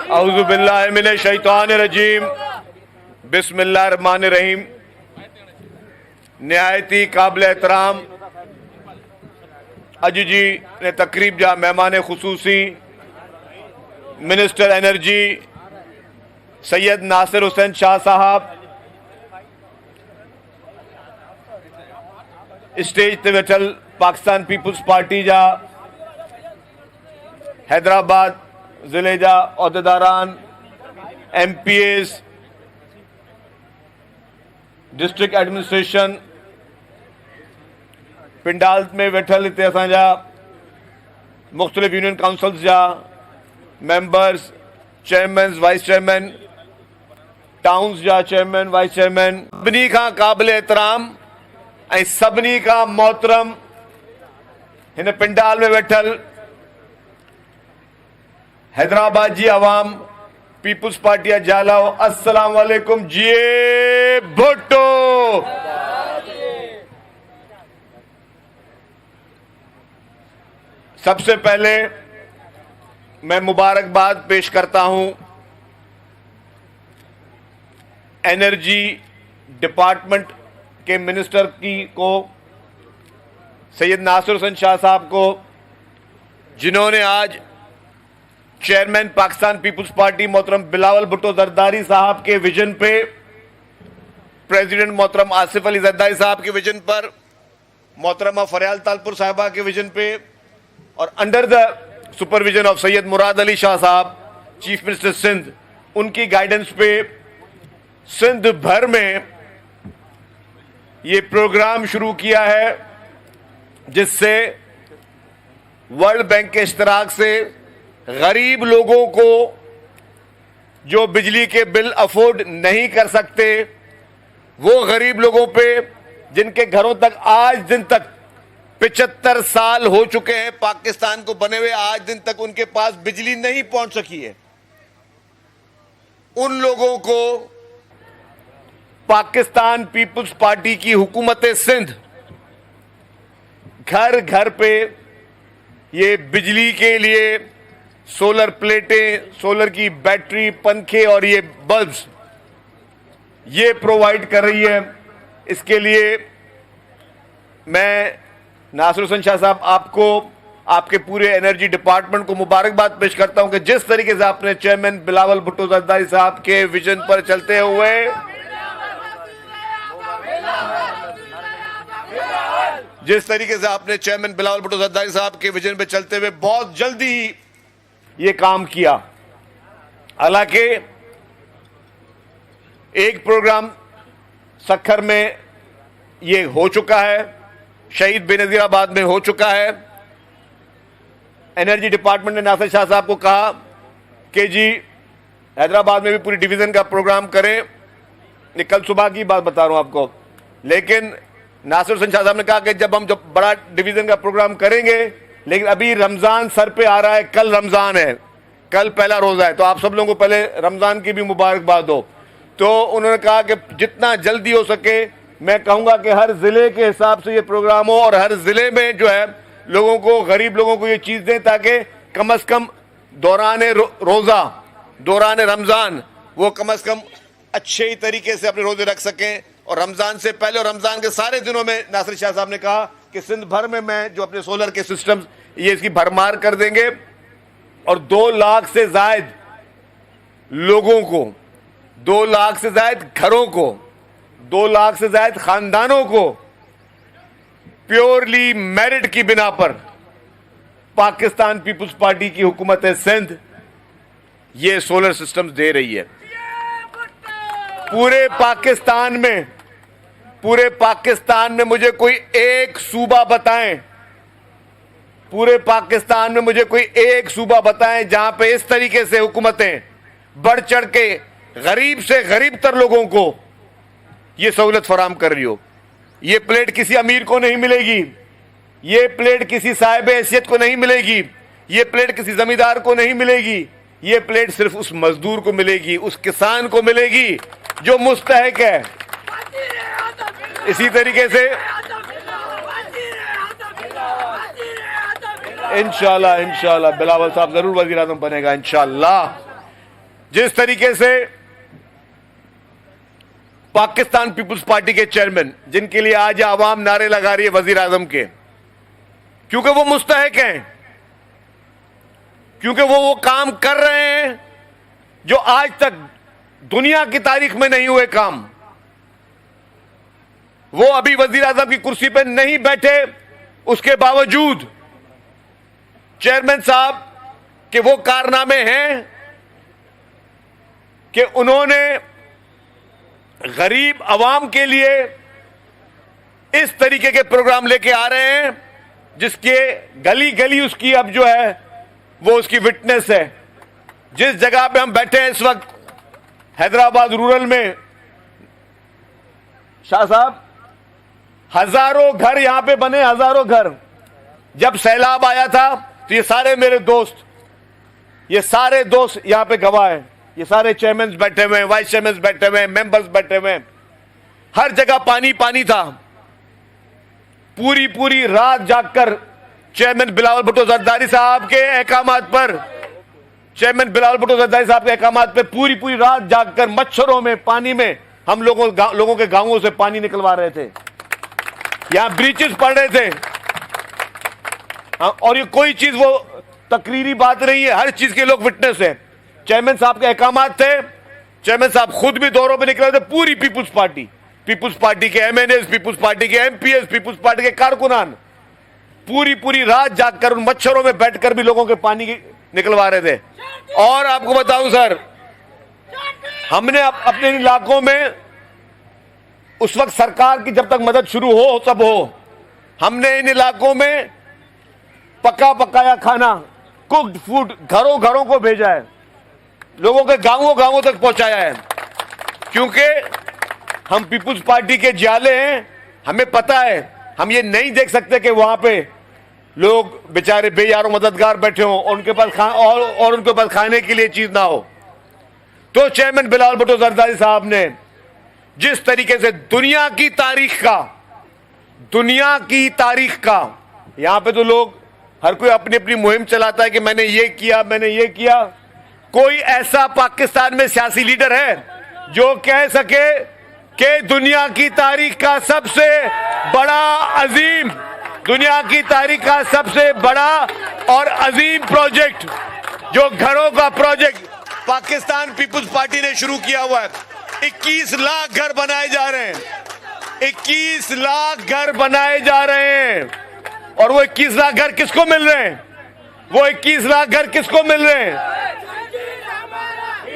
औज़ु बिल्लाहि मिनश शैतानिर रजीम, बिस्मिल्लाहिर रहमानिर रहीम। निहायती काबिल एहतराम अॼु जी ने तकरीब जा मेहमान ख़ुसूसी मिनिस्टर एनर्जी सैयद नासिर हुसैन शाह साहब, स्टेज ते वेठल पाकिस्तान पीपुल्स पार्टी जा हैदराबाद ज़िले जा उहदेदारान, MPAs, डिस्ट्रिक्ट एडमिनिस्ट्रेशन, पिंडाल में वेठल हिते असांजा मुख़्तलिफ़ यूनियन काउंसिल्स जा members, chairman, vice chairman, towns जा चेयरमैन, वाइस चेयरमैन, सभिनी खां क़ाबिल एहतराम ऐं सभिनी खां मोहतरम हिन पिंडाल में वेठल हैदराबाद जी आवाम, पीपुल्स पार्टी जा जालाओ, अस्सलाम वालेकुम जी भुट्टो। सबसे पहले मैं मुबारकबाद पेश करता हूं एनर्जी डिपार्टमेंट के मिनिस्टर को सैयद नासिर हुसैन शाह साहब को, जिन्होंने आज चेयरमैन पाकिस्तान पीपुल्स पार्टी मोहतरम बिलावल भुट्टो जरदारी साहब के विजन पे, प्रेसिडेंट मोहतरम आसिफ अली जरदारी साहब के विजन पर, मोहतरमा फरियाल तालपुर साहिबा के विजन पे और under the supervision of Syed Murad Ali Shah साहब, चीफ मिनिस्टर सिंध, उनकी गाइडेंस पे सिंध भर में ये प्रोग्राम शुरू किया है, जिससे वर्ल्ड बैंक के इश्तराक से गरीब लोगों को जो बिजली के बिल अफोर्ड नहीं कर सकते, वो गरीब लोगों पे जिनके घरों तक आज दिन तक 75 साल हो चुके हैं पाकिस्तान को बने हुए, आज दिन तक उनके पास बिजली नहीं पहुंच सकी है, उन लोगों को पाकिस्तान पीपुल्स पार्टी की हुकूमत सिंध घर घर पे ये बिजली के लिए सोलर प्लेटें, सोलर की बैटरी, पंखे और ये बल्ब्स ये प्रोवाइड कर रही है। इसके लिए मैं नासिर हुसैन शाह साहब आपको, आपके पूरे एनर्जी डिपार्टमेंट को मुबारकबाद पेश करता हूं कि जिस तरीके से आपने चेयरमैन बिलावल भुट्टो जरदारी साहब के विजन पर चलते हुए पे चलते हुए बहुत जल्दी ही ये काम किया। हालांकि एक प्रोग्राम सक्खर में ये हो चुका है, शहीद बेनजीराबाद में हो चुका है। एनर्जी डिपार्टमेंट ने नासिर शाह साहब को कहा कि जी हैदराबाद में भी पूरी डिवीजन का प्रोग्राम करें। ये कल सुबह की बात बता रहा हूं आपको, लेकिन नासिर हुसैन शाह साहब ने कहा कि जब बड़ा डिवीजन का प्रोग्राम करेंगे, लेकिन अभी रमजान सर पे आ रहा है, कल रमजान है, कल पहला रोजा है, तो आप सब लोगों को पहले रमजान की भी मुबारकबाद हो। तो उन्होंने कहा कि जितना जल्दी हो सके, मैं कहूंगा कि हर जिले के हिसाब से ये प्रोग्राम हो और हर जिले में जो है लोगों को, गरीब लोगों को ये चीज दें, ताकि कम से कम दौरान रोजा, दौरान रमजान वो कम से कम अच्छे ही तरीके से अपने रोजे रख सकें। और रमजान से पहले और रमजान के सारे दिनों में नासिर शाह साहब ने कहा कि सिंध भर में मैं जो अपने सोलर के सिस्टम ये इसकी भरमार कर देंगे और 2 लाख से जायद लोगों को, 2 लाख से जायद घरों को, 2 लाख से जायद खानदानों को प्योरली मेरिट की बिना पर पाकिस्तान पीपुल्स पार्टी की हुकूमत सिंध ये सोलर सिस्टम्स दे रही है। पूरे पाकिस्तान में मुझे कोई एक सूबा बताएं, पूरे पाकिस्तान में मुझे कोई एक सूबा बताएं जहां पे इस तरीके से हुकूमतें बढ़ चढ़ के गरीब से गरीब तर लोगों को ये सहूलत फराम कर रही हो। ये प्लेट किसी अमीर को नहीं मिलेगी, ये प्लेट किसी साहिब हैसियत को नहीं मिलेगी, ये प्लेट किसी जमींदार को नहीं मिलेगी, ये प्लेट सिर्फ उस मजदूर को मिलेगी, उस किसान को मिलेगी जो मुस्तहिक है। इसी तरीके से इंशाल्लाह बिलावल साहब जरूर वज़ीर आज़म बनेगा इंशाल्लाह। जिस तरीके से पाकिस्तान पीपुल्स पार्टी के चेयरमैन, जिनके लिए आज आवाम नारे लगा रही है वजीर आजम के, क्योंकि वो मुस्तहक हैं, क्योंकि वो काम कर रहे हैं जो आज तक दुनिया की तारीख में नहीं हुए काम। वो अभी वजीर आजम की कुर्सी पर नहीं बैठे, उसके बावजूद चेयरमैन साहब के वो कारनामे हैं कि उन्होंने गरीब आवाम के लिए इस तरीके के प्रोग्राम लेके आ रहे हैं जिसके गली गली उसकी अब जो है वो उसकी विटनेस है। जिस जगह पे हम बैठे हैं इस वक्त हैदराबाद रूरल में, शाह साहब, हजारों घर यहां पे बने, हजारों घर। जब सैलाब आया था तो ये सारे मेरे दोस्त, ये सारे दोस्त यहां पे गवाह हैं, ये सारे चेयरमैन बैठे हुए हैं, वाइस चेयरमैन बैठे हुए हैं, मेंबर्स बैठे हुए हैं, हर जगह पानी पानी था। पूरी पूरी रात जागकर चेयरमैन बिलावल भुट्टो जरदारी साहब के अहकामात पर, चेयरमैन बिलावल भुट्टो जरदारी साहब के अहकामात पर पूरी पूरी रात जागकर मच्छरों में, पानी में हम लोगों के गांवों से पानी निकलवा रहे थे। यहां ब्रीचेस पड़ रहे थे। और ये कोई चीज वो तकरीरी बात नहीं है, हर चीज के लोग विटनेस हैं। चेयरमैन साहब के अहकामात थे, चेयरमैन साहब खुद भी दौरों पे निकले थे। पूरी पीपुल्स पार्टी के एमएनएस, पीपुल्स पार्टी के एमपीएस, पीपुल्स पार्टी के कारकुनान पूरी पूरी रात जागकर उन मच्छरों में बैठकर भी लोगों के पानी निकलवा रहे थे। और आपको बताऊं सर, हमने अपने इलाकों में उस वक्त सरकार की जब तक मदद शुरू हो तब हो, हमने इन इलाकों में पका पकाया खाना, कुक्ड फूड घरों घरों को भेजा है, लोगों के गांवों गांवों तक पहुंचाया है। क्योंकि हम पीपुल्स पार्टी के जाले हैं, हमें पता है, हम ये नहीं देख सकते कि वहां पे लोग बेचारे बेयारो मददगार बैठे हों और उनके पास खाने के लिए चीज ना हो। तो चेयरमैन बिलावल भुट्टो जरदारी साहब ने जिस तरीके से दुनिया की तारीख का, यहां पे तो लोग हर कोई अपनी अपनी मुहिम चलाता है कि मैंने ये किया। कोई ऐसा पाकिस्तान में सियासी लीडर है जो कह सके कि दुनिया की तारीख का सबसे बड़ा और अजीम प्रोजेक्ट, जो घरों का प्रोजेक्ट पाकिस्तान पीपुल्स पार्टी ने शुरू किया हुआ है। 21 लाख घर बनाए जा रहे हैं, 21 लाख घर बनाए जा रहे हैं। और वो 21 लाख घर किसको मिल रहे हैं? वो 21 लाख घर किसको मिल रहे हैं?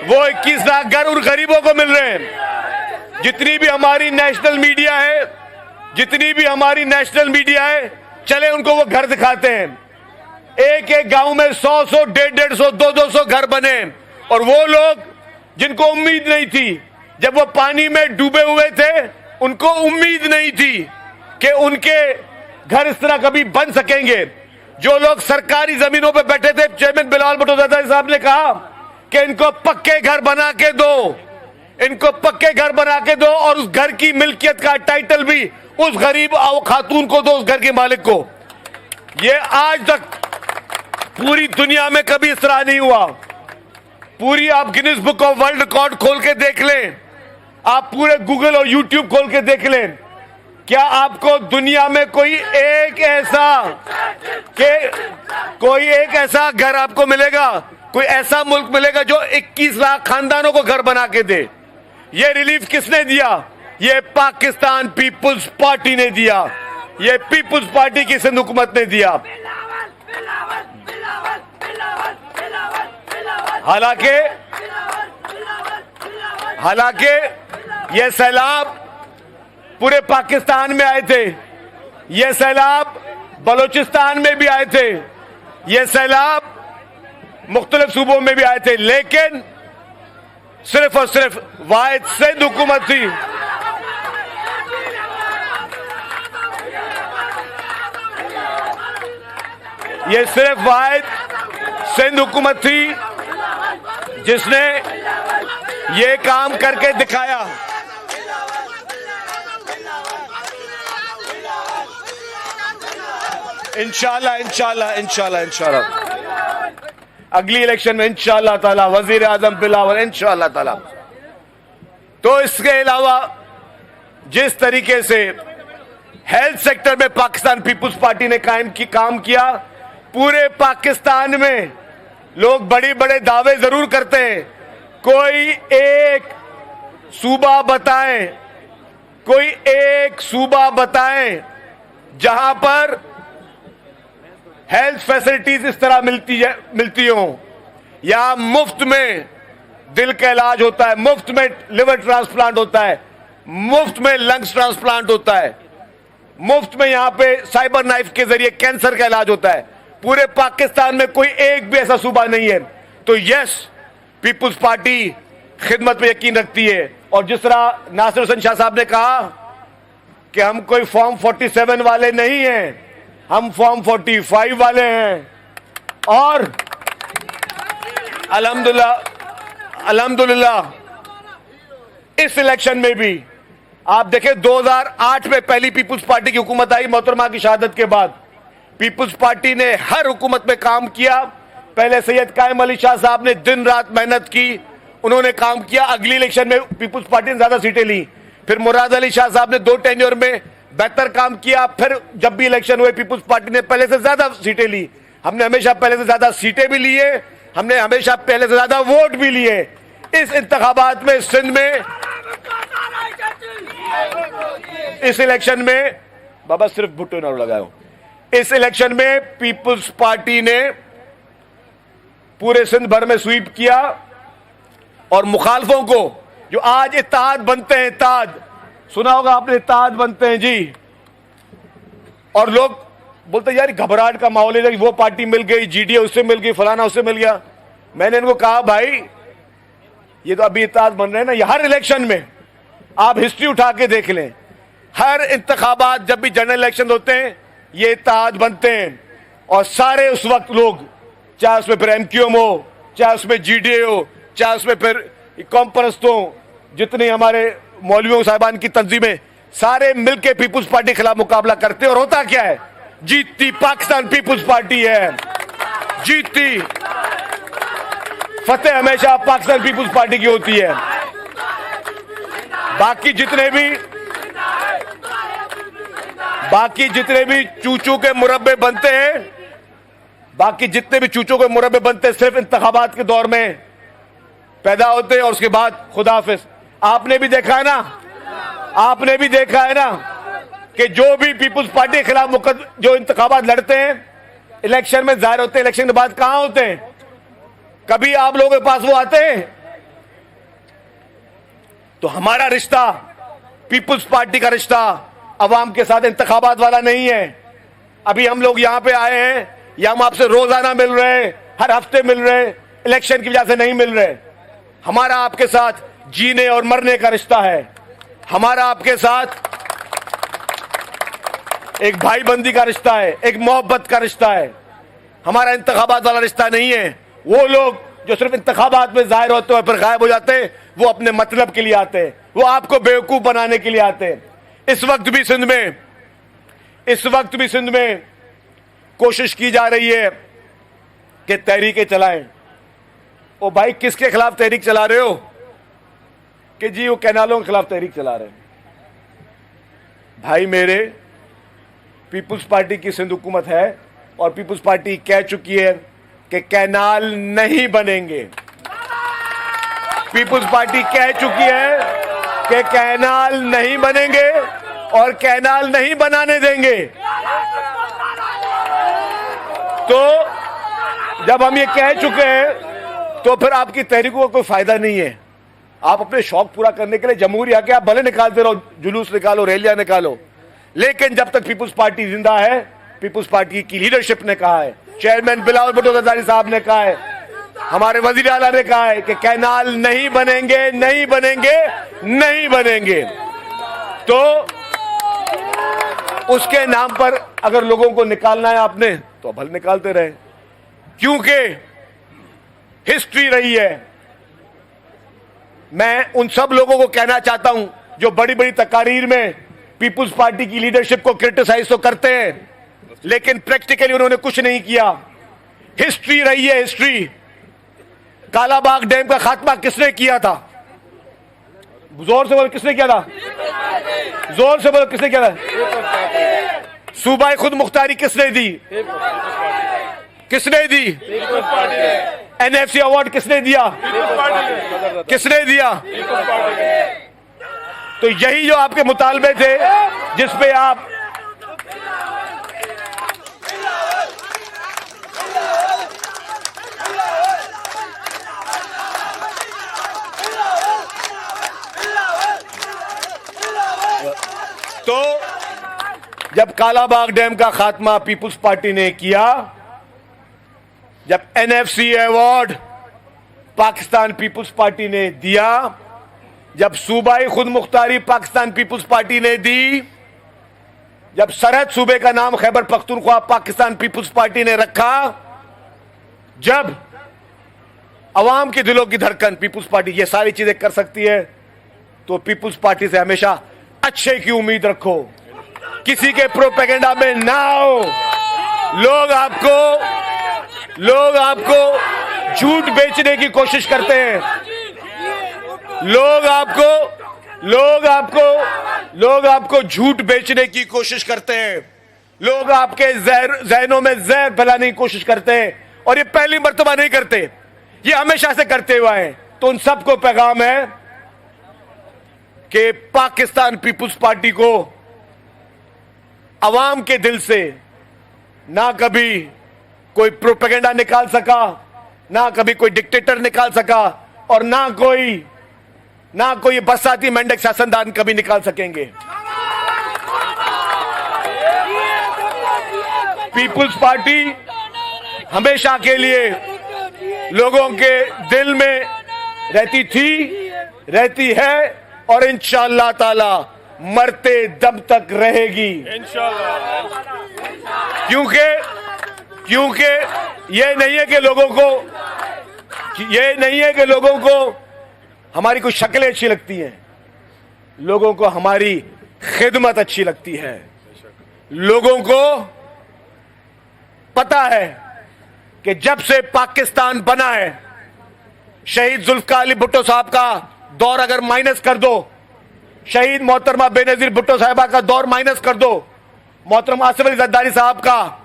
वो 21 लाख घर उन गरीबों को मिल रहे हैं। जितनी भी हमारी नेशनल मीडिया है, चले उनको वो घर दिखाते हैं। एक एक गांव में 100-100, 150-150, 200-200 घर बने। और वो लोग जिनको उम्मीद नहीं थी, जब वो पानी में डूबे हुए थे, उनको उम्मीद नहीं थी कि उनके घर इस तरह कभी बन सकेंगे। जो लोग सरकारी जमीनों पे बैठे थे, चेयरमैन बिलावल भुट्टो जरदारी साहब ने कहा कि इनको पक्के घर बना के दो, और उस घर की मिल्कियत का टाइटल भी उस गरीब खातून को दो, उस घर के मालिक को। ये आज तक पूरी दुनिया में कभी इस तरह नहीं हुआ। पूरी आप Guinness book of world record खोल के देख लें, आप पूरे गूगल और यूट्यूब खोल के देख लें, क्या आपको दुनिया में कोई एक ऐसा घर आपको मिलेगा, कोई ऐसा मुल्क मिलेगा जो 21 लाख खानदानों को घर बना के दे? ये रिलीफ किसने दिया? ये पाकिस्तान पीपुल्स पार्टी ने दिया, ये पीपुल्स पार्टी की सिंध हुकूमत ने दिया। हालांकि ये सैलाब पूरे पाकिस्तान में आए थे, ये सैलाब बलूचिस्तान में भी आए थे, ये सैलाब मुख्तलिफ सूबों में भी आए थे, लेकिन सिर्फ और सिर्फ वाहिद सिंध हुकूमत थी। ये सिर्फ वाहिद सिंध हुकूमत थी जिसने ये काम करके दिखाया। इंशाल्लाह अगली इलेक्शन में इंशाअल्लाह ताला वजीर आजम बिलावल इंशाअल्लाह ताला। तो इसके अलावा जिस तरीके से हेल्थ सेक्टर में पाकिस्तान पीपुल्स पार्टी ने काम किया, पूरे पाकिस्तान में लोग बड़े बड़े दावे जरूर करते हैं, कोई एक सूबा बताएं, कोई एक सूबा बताएं जहां पर हेल्थ फैसिलिटीज इस तरह मिलती हो, या मुफ्त में दिल का इलाज होता है, मुफ्त में लिवर ट्रांसप्लांट होता है, मुफ्त में लंग्स ट्रांसप्लांट होता है, मुफ्त में यहां पे साइबर नाइफ के जरिए कैंसर का इलाज होता है। पूरे पाकिस्तान में कोई एक भी ऐसा सूबा नहीं है। तो यस, पीपुल्स पार्टी खिदमत पे यकीन रखती है। और जिस तरह नासिर हुसैन शाह साहब ने कहा कि हम कोई फॉर्म 47 वाले नहीं हैं, हम फॉर्म 45 वाले हैं। और अल्हम्दुलिल्लाह इस इलेक्शन में भी आप देखें, 2008 में पहली पीपुल्स पार्टी की हुकूमत आई मोहतरमा की शहादत के बाद। पीपुल्स पार्टी ने हर हुकूमत में काम किया। पहले सैयद कायम अली शाह साहब ने दिन रात मेहनत की, उन्होंने काम किया। अगली इलेक्शन में पीपुल्स पार्टी ने ज्यादा सीटें ली। फिर मुराद अली शाह साहब ने 2 टेन्योर में बेहतर काम किया। फिर जब भी इलेक्शन हुए पीपुल्स पार्टी ने पहले से ज्यादा सीटें ली। हमने हमेशा पहले से ज्यादा सीटें भी लिए, हमने हमेशा पहले से ज्यादा वोट भी लिए। इस इंतखाबात में सिंध में इस इलेक्शन में बाबा सिर्फ भुट्टो ना लगाओ, इस इलेक्शन में पीपुल्स पार्टी ने पूरे सिंध भर में स्वीप किया। और मुखालफों को जो आज इत्तेहाद बनते हैं, इत्तेहाद सुना होगा आपने, इत्तेहाद बनते हैं जी, और लोग बोलते हैं यार घबराहट का माहौल है, वो पार्टी मिल गई, जीडीए उससे मिल गई, फलाना उससे मिल गया। मैंने इनको कहा भाई ये तो अभी इत्तेहाद बन रहे हैं ना, ये हर इलेक्शन में आप हिस्ट्री उठा के देख लें, हर इंतखाबात जब भी जनरल इलेक्शन होते हैं ये इत्तेहाद बनते हैं। और सारे उस वक्त लोग, चाहे उसमें फिर एमक्यूएम हो, चाहे उसमें जीडीए हो, चाहे उसमें फिर कौम परस्त हो, जितने हमारे मौलवियों साहिबान की तंजीमें, सारे मिलकर पीपुल्स पार्टी के खिलाफ मुकाबला करते हैं। और होता क्या है, जीतती पाकिस्तान पीपुल्स पार्टी है, जीतती फतेह हमेशा पाकिस्तान पीपुल्स पार्टी की होती है। बाकी जितने भी चूचू के मुरब्बे बनते हैं, बाकी जितने भी चूचू के मुरब्बे बनते हैं सिर्फ इंतखाबात के दौर में पैदा होते हैं और उसके बाद खुदा हाफिज। आपने भी देखा है ना कि जो भी पीपुल्स पार्टी के खिलाफ जो इंतखाबात लड़ते हैं, इलेक्शन में जाहिर होते हैं, इलेक्शन के बाद कहां होते हैं? कभी आप लोगों के पास वो आते हैं? तो हमारा रिश्ता, पीपुल्स पार्टी का रिश्ता अवाम के साथ इंतखाबात वाला नहीं है। अभी हम लोग यहां पे आए हैं या हम आपसे रोजाना मिल रहे, हर हफ्ते मिल रहे, इलेक्शन की वजह से नहीं मिल रहे। हमारा आपके साथ जीने और मरने का रिश्ता है, हमारा आपके साथ एक भाईबंदी का रिश्ता है, एक मोहब्बत का रिश्ता है। हमारा इंतखाबात वाला रिश्ता नहीं है। वो लोग जो सिर्फ इंतखाबात में जाहिर होते हैं फिर गायब हो जाते हैं, वो अपने मतलब के लिए आते हैं, वो आपको बेवकूफ बनाने के लिए आते हैं। इस वक्त भी सिंध में कोशिश की जा रही है कि तहरीकें चलाएं। ओ भाई, किसके खिलाफ तहरीक चला रहे हो? कि जी वो कैनालों के खिलाफ तहरीक चला रहे हैं। भाई मेरे, पीपुल्स पार्टी की सिंध हुकूमत है और पीपुल्स पार्टी कह चुकी है कि कैनाल नहीं बनेंगे। पीपुल्स पार्टी कह चुकी है कि कैनाल नहीं बनेंगे और कैनाल नहीं बनाने देंगे। तो जब हम ये कह चुके हैं तो फिर आपकी तहरीकों का कोई फायदा नहीं है। आप अपने शौक पूरा करने के लिए जमहूरिया के आप भले निकालते रहो, जुलूस निकालो, रैलियां निकालो, लेकिन जब तक पीपुल्स पार्टी जिंदा है, पीपुल्स पार्टी की लीडरशिप ने कहा है, चेयरमैन बिलावल भुट्टो ज़रदारी साहब ने कहा है, हमारे वजीर आला ने कहा है कि कैनाल नहीं बनेंगे, नहीं बनेंगे, नहीं बनेंगे। तो उसके नाम पर अगर लोगों को निकालना है आपने तो भले निकालते रहे, क्योंकि हिस्ट्री रही है। मैं उन सब लोगों को कहना चाहता हूं जो बड़ी बड़ी तकारीर में पीपुल्स पार्टी की लीडरशिप को क्रिटिसाइज तो करते हैं, लेकिन प्रैक्टिकली उन्होंने कुछ नहीं किया। हिस्ट्री रही है, हिस्ट्री कालाबाग डैम का खात्मा किसने किया था? जोर से बोलो, किसने किया था? जोर से बोलो, किसने किया था? सूबाई खुद मुख्तारी किसने दी? किसने दी? एनएफसी अवार्ड किसने दिया? किसने दिया? तो यही जो आपके मुतालबे थे, जिसपे आप तो जब कालाबाग डैम का खात्मा पीपुल्स पार्टी ने किया, जब एनएफसी अवार्ड पाकिस्तान पीपुल्स पार्टी ने दिया, जब सूबाई खुद मुख्तारी पाकिस्तान पीपुल्स पार्टी ने दी, जब सरहद सूबे का नाम खैबर पख्तूनख्वा पाकिस्तान पीपुल्स पार्टी ने रखा, जब अवाम के दिलों की धड़कन पीपुल्स पार्टी ये सारी चीजें कर सकती है, तो पीपुल्स पार्टी से हमेशा अच्छे की उम्मीद रखो, किसी के प्रोपेगेंडा में ना आओ। लोग आपको झूठ बेचने की कोशिश करते हैं। लोग आपको झूठ बेचने की कोशिश करते हैं। लोग आपके जहनों में जहर फैलाने की कोशिश करते हैं, और ये पहली मर्तबा नहीं करते, ये हमेशा से करते हुए हैं। तो उन सबको पैगाम है कि पाकिस्तान पीपुल्स पार्टी को अवाम के दिल से ना कभी कोई प्रोपेगेंडा निकाल सका, ना कभी कोई डिक्टेटर निकाल सका, और ना कोई बरसाती मेंढक शासनदान कभी निकाल सकेंगे। पीपुल्स पार्टी हमेशा के लिए लोगों के दिल में रहती थी, रहती है, और इंशाअल्लाह ताला मरते दम तक रहेगी इंशाअल्लाह। क्योंकि ये नहीं है कि लोगों को हमारी कुछ शक्लें अच्छी लगती हैं, लोगों को हमारी खिदमत अच्छी लगती है। लोगों को पता है कि जब से पाकिस्तान बना है, शहीद जुल्फकार अली भुट्टो साहब का दौर अगर माइनस कर दो, शहीद मोहतरमा बेनजीर भुट्टो साहिबा का दौर माइनस कर दो, मोहतरमा आसिफ अली जरदारी साहब का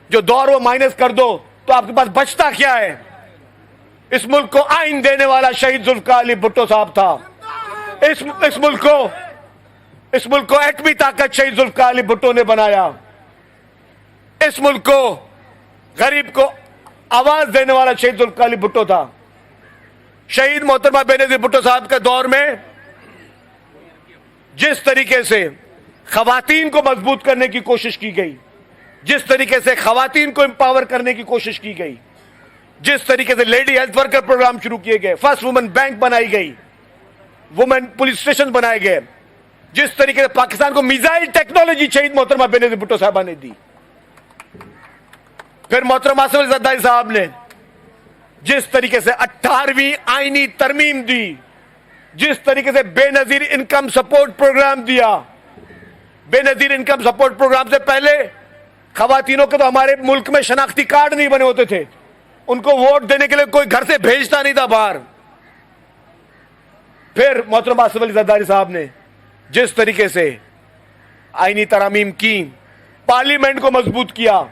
जो दौर वो माइनस कर दो, तो आपके पास बचता क्या है? इस मुल्क को आइन देने वाला शहीद जुल्फकार अली भुट्टो साहब था। इस मुल्क को एटमी ताकत शहीद जुल्फकार अली भुट्टो ने बनाया। इस मुल्क को, गरीब को आवाज देने वाला शहीद जुल्फकार अली भुट्टो था। शहीद मोहतरमा बेनजीर भुट्टो साहब के दौर में जिस तरीके से खवातीन को मजबूत करने की कोशिश की गई, जिस तरीके से खवातीन को एम्पावर करने की कोशिश की गई, जिस तरीके से लेडी हेल्थ वर्कर प्रोग्राम शुरू किए गए, फर्स्ट वुमेन बैंक बनाई गई, वुमेन पुलिस स्टेशन बनाए गए, जिस तरीके से पाकिस्तान को मिसाइल टेक्नोलॉजी शहीद मोहतरमा बेनजीर भुट्टो साहबा ने दी, फिर मोहतरमा आसिफ अली जरदारी साहब ने जिस तरीके से 18वीं आईनी तरमीम दी, जिस तरीके से बेनजीर इनकम सपोर्ट प्रोग्राम दिया। बेनजीर इनकम सपोर्ट प्रोग्राम से पहले खवातीनों के तो हमारे मुल्क में शनाख्ती कार्ड नहीं बने होते थे, उनको वोट देने के लिए कोई घर से भेजता नहीं था बाहर। फिर मोहतरमा आसिफ अली जरदारी साहब ने जिस तरीके से आईनी तरामीम की, पार्लियामेंट को मजबूत किया,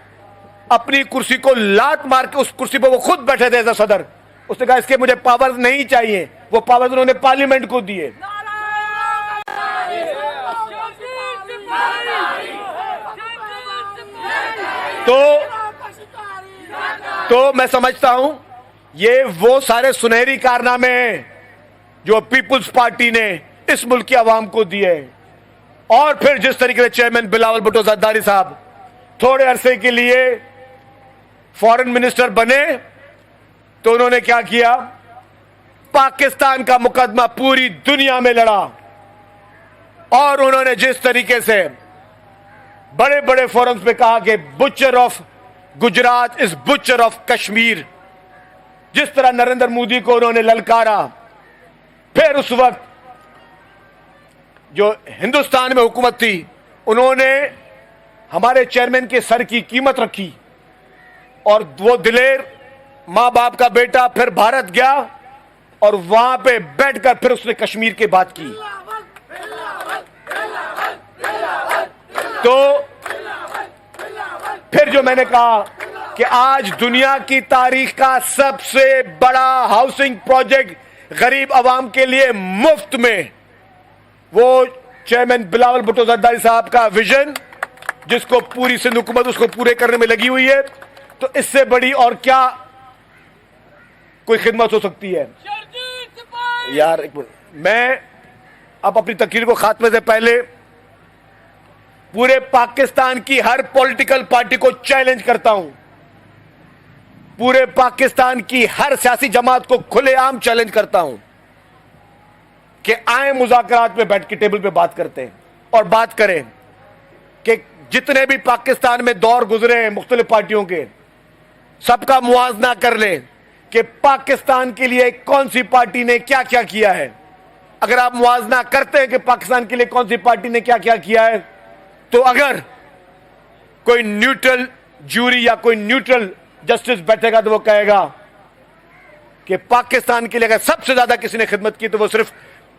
अपनी कुर्सी को लात मार के उस कुर्सी पर वो खुद बैठे थे एज सदर, उसने कहा इसके मुझे पावर नहीं चाहिए, वो पावर उन्होंने पार्लियामेंट को दिए। तो मैं समझता हूं ये वो सारे सुनहरी कारनामे हैं जो पीपुल्स पार्टी ने इस मुल्क की आवाम को दिए। और फिर जिस तरीके से चेयरमैन बिलावल भुट्टो जरदारी साहब थोड़े अरसे के लिए फॉरेन मिनिस्टर बने, तो उन्होंने क्या किया? पाकिस्तान का मुकदमा पूरी दुनिया में लड़ा, और उन्होंने जिस तरीके से बड़े बड़े फोरम्स पे कहा कि butcher of Gujarat is butcher of Kashmir, जिस तरह नरेंद्र मोदी को उन्होंने ललकारा, फिर उस वक्त जो हिंदुस्तान में हुकूमत थी उन्होंने हमारे चेयरमैन के सर की कीमत रखी, और वो दिलेर मां बाप का बेटा फिर भारत गया और वहां पे बैठकर फिर उसने कश्मीर की बात की। तो फिर जो मैंने कहा कि आज दुनिया की तारीख का सबसे बड़ा हाउसिंग प्रोजेक्ट गरीब आवाम के लिए मुफ्त में, वो चेयरमैन बिलावल भुट्टो जरदारी साहब का विजन, जिसको पूरी सिंध हुकूमत उसको पूरे करने में लगी हुई है, तो इससे बड़ी और क्या कोई खिदमत हो सकती है। यार एक मिनट, मैं अब अपनी तकरीर को खात्मे से पहले पूरे पाकिस्तान की हर पॉलिटिकल पार्टी को चैलेंज करता हूं, पूरे पाकिस्तान की हर सियासी जमात को खुलेआम चैलेंज करता हूं कि आए मुज़ाकरात में बैठ के टेबल पे बात करते हैं और बात करें कि जितने भी पाकिस्तान में दौर गुजरे हैं मुख्तलिफ पार्टियों के, सबका मुआवजा कर लें कि पाकिस्तान के लिए कौन सी पार्टी ने क्या क्या किया है। अगर आप मुआवजा करते हैं कि पाकिस्तान के लिए कौन सी पार्टी ने क्या क्या किया है, तो अगर कोई न्यूट्रल जूरी या कोई न्यूट्रल जस्टिस बैठेगा तो वो कहेगा कि पाकिस्तान के लिए अगर सबसे ज्यादा किसी ने खिदमत की तो वो सिर्फ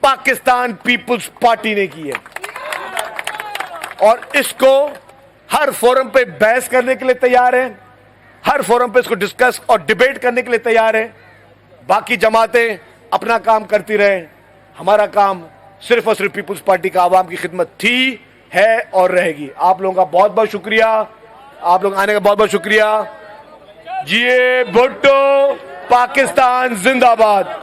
पाकिस्तान पीपुल्स पार्टी ने की है। और इसको हर फोरम पे बहस करने के लिए तैयार है, हर फोरम पे इसको डिस्कस और डिबेट करने के लिए तैयार है। बाकी जमातें अपना काम करती रहे, हमारा काम सिर्फ और सिर्फ पीपुल्स पार्टी का आवाम की खिदमत थी, है और रहेगी। आप लोगों का बहुत बहुत शुक्रिया, आप लोग आने का बहुत बहुत शुक्रिया। जिए भुट्टो, पाकिस्तान जिंदाबाद।